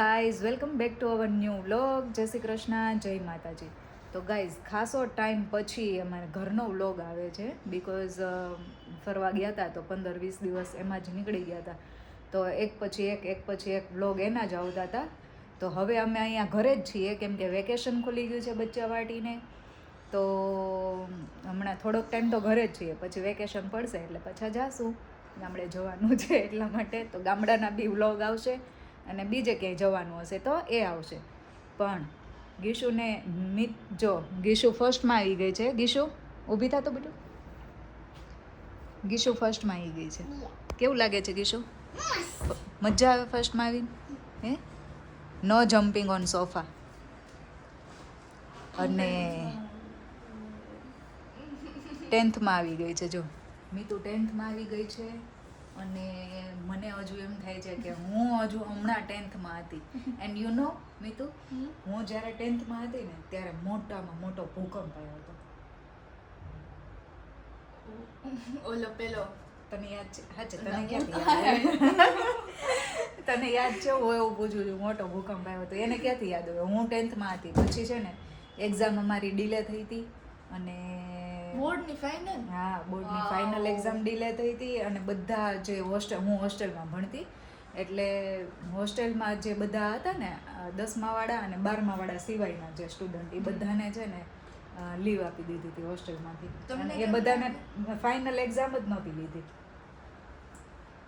Guys welcome back to our new vlog. જય શ્રી કૃષ્ણ, જય માતાજી. તો ગાઈઝ ખાસો ટાઈમ પછી અમારે ઘરનો વ્લોગ આવે છે બિકોઝ ફરવા ગયા હતા તો 15-20 દિવસ એમાં જ નીકળી ગયા હતા. તો એક પછી એક વ્લોગ એના જ આવતા હતા. તો હવે અમે અહીંયા ઘરે જ છીએ કેમ કે વેકેશન ખુલી ગયું છે બચ્ચા પાર્ટીને. તો હમણાં થોડોક ટાઈમ તો ઘરે જ છીએ, પછી વેકેશન પડશે એટલે પાછા જાશું. ગામડે જવાનું છે એટલા માટે. તો ગામડાના બી વ્લોગ આવશે અને બીજે ક્યાંય જવાનું હશે તો એ આવશે. પણ ગીશુને ગીશુ ફર્સ્ટમાં આવી ગઈ છે. ગીશુ ઊભી થા તો બેટું. ગીશુ ફર્સ્ટમાં આવી ગઈ છે. કેવું લાગે છે ગીશુ? મજા આવે ફર્સ્ટમાં આવીને? હે નો જમ્પિંગ ઓન સોફા. અને 10thમાં આવી ગઈ છે. જો મીતુ 10thમાં આવી ગઈ છે. અને મને હજુ એમ થાય છે કે હું હજુ હમણાં 10thમાં હતી. એન્ડ યુ નો મીતુ, હું જ્યારે 10thમાં હતી ને ત્યારે મોટામાં મોટો ભૂકંપ આવ્યો હતો. ઓલો પેલો તને યાદ છે? હા છે, તને ક્યાંથી યાદ? તને યાદ છે? હું એવું પૂછું છું. મોટો ભૂકંપ આવ્યો હતો એને ક્યાંથી યાદ હોય? હું 10thમાં હતી. પછી છે ને એક્ઝામ અમારી ડિલે થઈ હતી અને બોર્ડની ફાઇનલ. હા, બોર્ડની ફાઇનલ એક્ઝામ ડિલે થઈ હતી અને બધા જે હું હોસ્ટેલમાં ભણતી એટલે હોસ્ટેલમાં જે બધા હતા ને 10મા વાળા અને 12મા વાળા સિવાયના જે સ્ટુડન્ટ એ બધાને છે ને લીવ આપી દીધી હતી હોસ્ટેલમાંથી. અને એ બધાને ફાઇનલ એક્ઝામ જ નહોતી લીધી.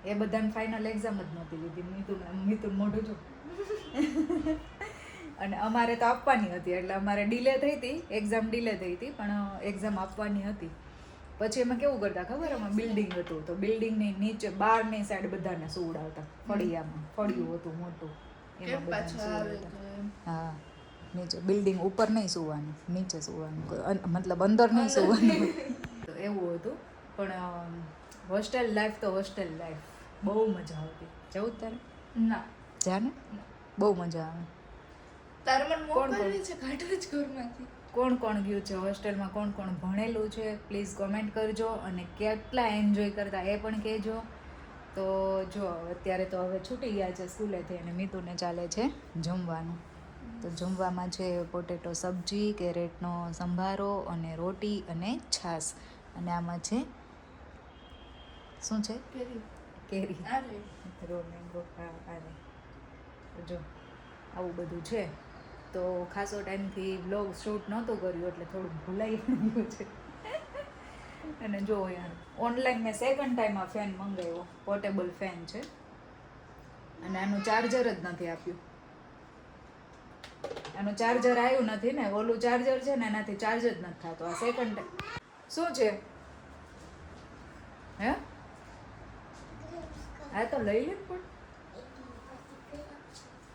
એ બધાને ફાઇનલ એક્ઝામ જ નહોતી લીધી. મિતુન મોઢું જો. અને અમારે તો આપવાની હતી એટલે અમારે ડિલે થઈ હતી, એક્ઝામ ડિલે થઈ હતી પણ એક્ઝામ આપવાની હતી. પછી એમાં કેવું કરતા ખબર? એમાં બિલ્ડિંગ હતું તો બિલ્ડિંગની નીચે બહારની સાઈડ બધાને સુવડાવતા. ફળિયામાં ફળિયું હતું મોટું, એમાં બધાને સુવડાવતા. હા, નીચે બિલ્ડિંગ ઉપર નહીં સુવાનું, નીચે સુવાનું, મતલબ અંદર નહીં સુવાનું. તો એવું હતું. પણ હોસ્ટેલ લાઈફ તો હોસ્ટેલ લાઈફ બહુ મજા આવતી. જવું તારે? ના જા ને, બહુ મજા આવે. તારે મને મોકલવી છે કાઢવી જ ઘરમાંથી. કોણ કોણ ગયું છે હોસ્ટેલમાં, કોણ કોણ ભણેલું છે પ્લીઝ કોમેન્ટ કરજો. અને કેટલા એન્જોય કરતા એ પણ કહેજો. તો જો અત્યારે તો હવે છૂટી ગયા છે સ્કૂલેથી અને મીતુને ચાલે છે જમવાનું. તો જમવામાં છે પોટેટો સબ્જી, કેરેટનો સંભારો અને રોટી અને છાશ. અને આમાં છે શું છે? કેરી. Raw mango. હા, આરે. જો આવું બધું છે. તો ખાસો ટાઈમથી વ્લોગ શૂટ નહોતું કર્યું એટલે થોડું ભૂલાઈ ગયું છે. અને જો યાર ઓનલાઈન મેં સેકન્ડ ટાઈમ આ ફેન મંગાવ્યો. પોર્ટેબલ ફેન છે અને આનું ચાર્જર જ નથી આપ્યું. આનું ચાર્જર આવ્યું નથી ને, ઓલું ચાર્જર છે ને એનાથી ચાર્જ જ નથી થતો. આ સેકન્ડ ટાઈમ શું છે? હે હા તો લઈ લે. પણ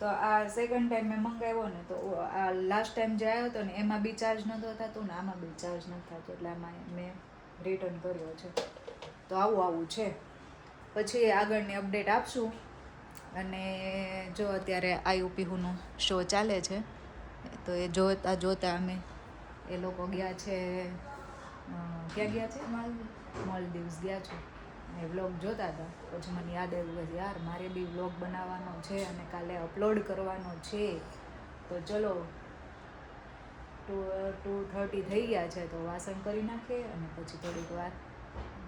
તો આ સેકન્ડ ટાઈમ મેં મંગાવ્યો ને તો આ લાસ્ટ ટાઈમ જે આવ્યો હતો ને એમાં બી ચાર્જ નહોતો થતો ને આમાં બી ચાર્જ નથી થતો એટલે આમાં મેં રિટર્ન કર્યો છે. તો આવું છે. પછી આગળની અપડેટ આપશું. અને જો અત્યારે આયુપીહુનો શો ચાલે છે તો એ જોતા અમે એ લોકો ગયા છે. ક્યાં ગયા છે? માલદીવ્સ ગયા છે. એ વ્લોગ જોતા હતા. પછી મને યાદ આવ્યું કે યાર મારે બી વ્લોગ બનાવવાનો છે અને કાલે અપલોડ કરવાનો છે. તો ચલો 2:30 થઈ ગયા છે તો વાસણ કરી નાખીએ અને પછી થોડીક વાર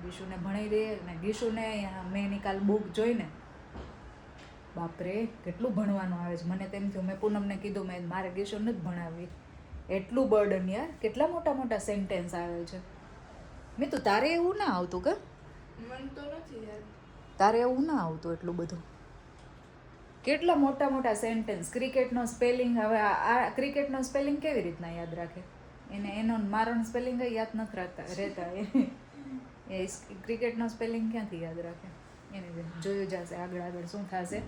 ગીશુને ભણાવી દઈએ. અને ગીશુને મેં એની કાલ બુક જોઈને બાપરે કેટલું ભણવાનું આવે છે. મને તેમ થયું, મેં પૂનમને કીધું મેં મારે ગીશુને જ ભણાવવી. એટલું બર્ડન યાર, કેટલા મોટા મોટા સેન્ટેન્સ આવે છે. મેં તો તારે એવું ના આવતું કે? મને તો નથી યાદ. તારે એવું ના આવતું એટલું બધું? કેટલા મોટા મોટા સેન્ટેન્સ. ક્રિકેટનો સ્પેલિંગ, હવે આ ક્રિકેટનો સ્પેલિંગ કેવી રીતના યાદ રાખે? એનો મારો સ્પેલિંગ યાદ નથી રહેતા. એ ક્રિકેટનો સ્પેલિંગ ક્યાંથી યાદ રાખે? એને જોયું જશે આગળ શું થશે.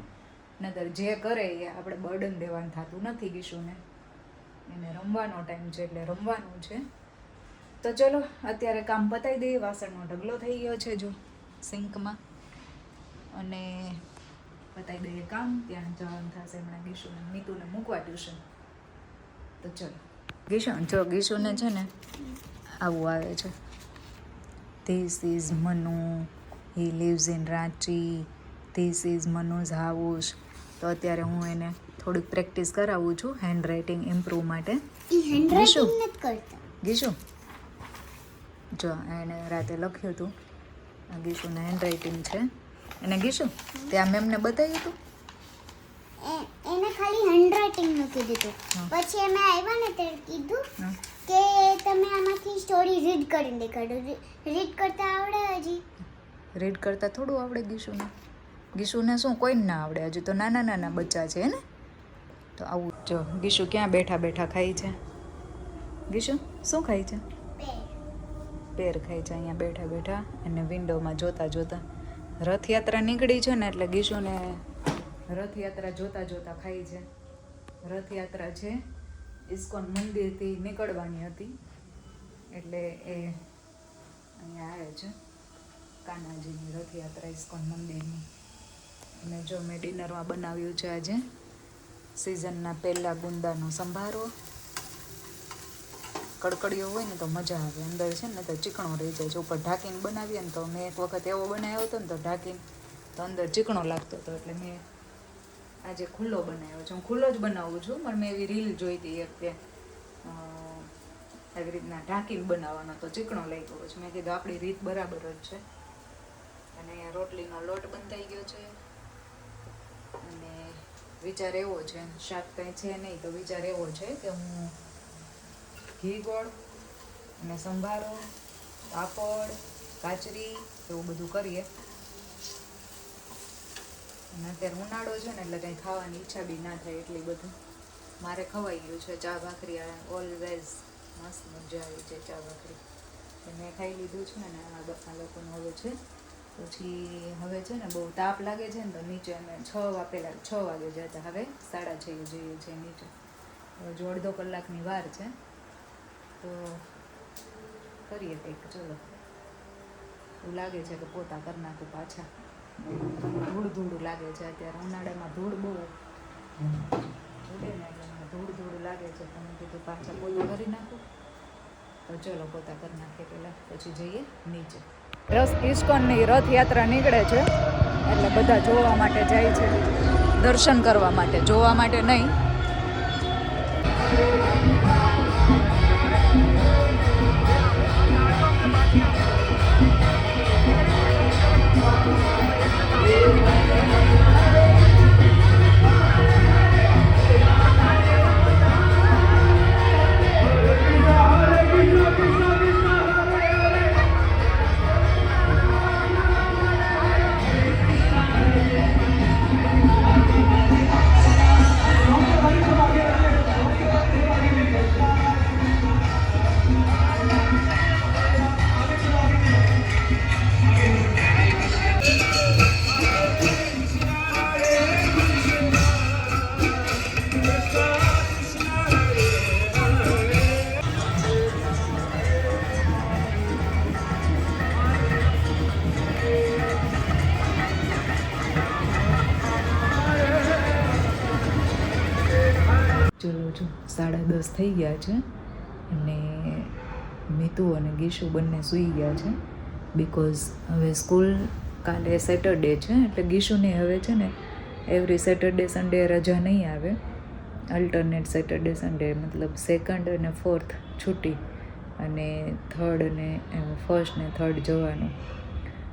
નતર જે કરે એ આપણે બર્ડન દેવાનું થતું નથી ગીશુને. એને રમવાનો ટાઈમ છે એટલે રમવાનું છે. તો ચલો અત્યારે કામ પતાવી દઈએ. વાસણનો ઢગલો થઈ ગયો છે જો સિંકમાં. અને પતાવી દઈએ કામ. ત્યાં જવાનું થશે હમણાં ગીશુને મીતુને મૂકવા ટ્યુશન. તો ચલો ગીશુને છે ને આવું આવે છે. This is Manu, he lives in Ranchi, this is Manu's house. તો અત્યારે હું એને થોડીક પ્રેક્ટિસ કરાવું છું હેન્ડ રાઇટિંગ ઇમ્પ્રૂવ માટે. ઈ હેન્ડરાઇટિંગ નથી કરતા. ગીશુ જો એને રાતે લખ્યું હતું, આ ગીશુને હેન્ડ રાઇટિંગ છે. એને ગીશુ તે આ મેમને બતાવ્યું હતું. એને ખાલી હેન્ડરાઇટિંગ નું કીધું હતું. હા. પછી અમે આવ્યા ને ત્યારે કીધું હા. કે તમે આમાંથી સ્ટોરી રીડ કરીને દેખાડો. રીડ કરતા આવડે હજી? રીડ કરતા થોડું આવડે ગીશુને. ગીશુને શું કોઈને ના આવડે, હજુ તો નાના નાના બચ્ચા છે ને. તો આવું જો ગીશુ ક્યાં બેઠા બેઠા ખાય છે. ગીશુ શું ખાય છે? પેર ખાય છે અહીંયા બેઠા બેઠા અને વિન્ડોમાં જોતા જોતા. રથયાત્રા નીકળી છે ને એટલે ગીશુને રથયાત્રા જોતા જોતા ખાય છે. રથયાત્રા છે ઇસ્કોન મંદિરથી નીકળવાની હતી એટલે એ અહીંયા આવે છે કાનાજીની રથયાત્રા ઇસ્કોન મંદિરની. અને જો મેં ડિનરમાં બનાવ્યું છે આજે સિઝનના પહેલા ગુંદાનો સંભારો. કડકડીઓ હોય ને તો મજા આવે, અંદર છે ને તો ચીકણો રહી જાય છે. ઉપર ઢાંકીને બનાવીએ ને તો મેં એક વખત એવો બનાવ્યો હતો ને તો ઢાંકીને તો અંદર ચીકણો લાગતો હતો એટલે મેં આજે ખુલ્લો બનાવ્યો છે. હું ખુલ્લો જ બનાવું છું પણ મેં એવી રીલ જોઈ હતી એક કે આવી રીતના ઢાંકીને બનાવવાનો તો ચીકણો લાગ્યો છે. મેં કીધું આપણી રીત બરાબર જ છે. અને રોટલીનો લોટ બંધાઈ ગયો છે અને વિચાર એવો છે, શાક કંઈ છે નહીં તો વિચાર એવો છે કે હું ઘી ગોળ અને સંભારો પાપડ કાચરી એવું બધું કરીએ. અને અત્યારે ઉનાળો છે ને એટલે કંઈ ખાવાની ઈચ્છા બી ના થાય એટલી બધું. મારે ખવાઈ ગયું છે ચા ભાખરી, ઓલવેઝ મસ્ત મજા આવી છે ચા ભાખરી. મેં ખાઈ લીધું છે ને આ લોકોનું હવે છે. પછી હવે છે ને બહુ તાપ લાગે છે ને તો નીચે અમે 6 વાગે જતા, હવે 6:30 જઈએ છીએ નીચે. હજુ અડધો કલાકની વાર છે તો કરીએ કંઈક. ચલો એવું લાગે છે કે પોતા કરી નાખું પાછા. ધૂળ લાગે છે અત્યારે ઉનાળામાં ધૂળ બહુ ઉડે ને એટલે ધૂળ લાગે છે. તમે કીધું પાછા પોતા કરી નાખું તો ચલો પોતા કરી નાખીએ પહેલાં પછી જઈએ નીચે. ઇસ્કોનની રથયાત્રા નીકળે છે એટલે બધા જોવા માટે જાય છે, દર્શન કરવા માટે, જોવા માટે નહીં. ચલો જો 10:30 થઈ ગયા છે અને મિતુ અને ગીશુ બંને સૂઈ ગયા છે બિકોઝ હવે સ્કૂલ કાલે સેટરડે છે એટલે ગીશુને હવે છે ને એવરી સેટરડે સન્ડે રજા નહીં આવે. અલ્ટરનેટ સેટરડે સન્ડે મતલબ 2nd અને 4th છૂટી અને 3rd અને 1st ને 3rd જવાનું.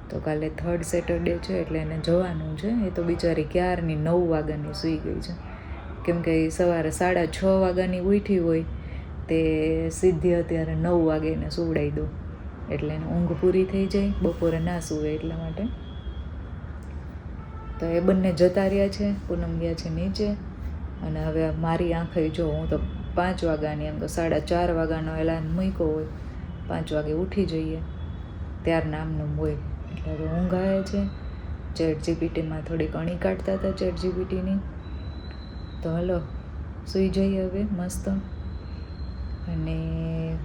તો કાલે 3rd સેટરડે છે એટલે એને જવાનું છે. એ તો બિચારી ક્યારની 9 વાગ્યાની સૂઈ ગઈ છે કેમ કે સવારે 6:30 વાગ્યાની ઉઠી હોય તે સીધી અત્યારે 9 વાગે એને સુવડાવી દો એટલે એને ઊંઘ પૂરી થઈ જાય, બપોરે ના સૂવે એટલા માટે. તો એ બંને જતા રહ્યા છે, પૂનમ ગયા છે નીચે. અને હવે મારી આંખે જો હું તો 5 વાગ્યાની એમ તો 4:30 વાગ્યાનો એલાર્મ મૂક્યો હોય, 5 વાગે ઉઠી જઈએ ત્યારના આમનું હોય એટલે હવે ઊંઘ આવે છે. ChatGPTમાં થોડી કણી કાઢતા હતા ChatGPTની. તો હલો સૂઈ જઈએ હવે મસ્ત. અને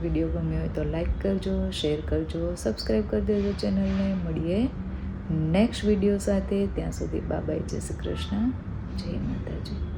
વિડીયો ગમ્યો હોય તો લાઈક કરજો, શેર કરજો, સબસ્ક્રાઈબ કરી દેજો ચેનલને. મળીએ નેક્સ્ટ વિડીયો સાથે. ત્યાં સુધી બાય બાય, જય શ્રી કૃષ્ણ, જય માતાજી.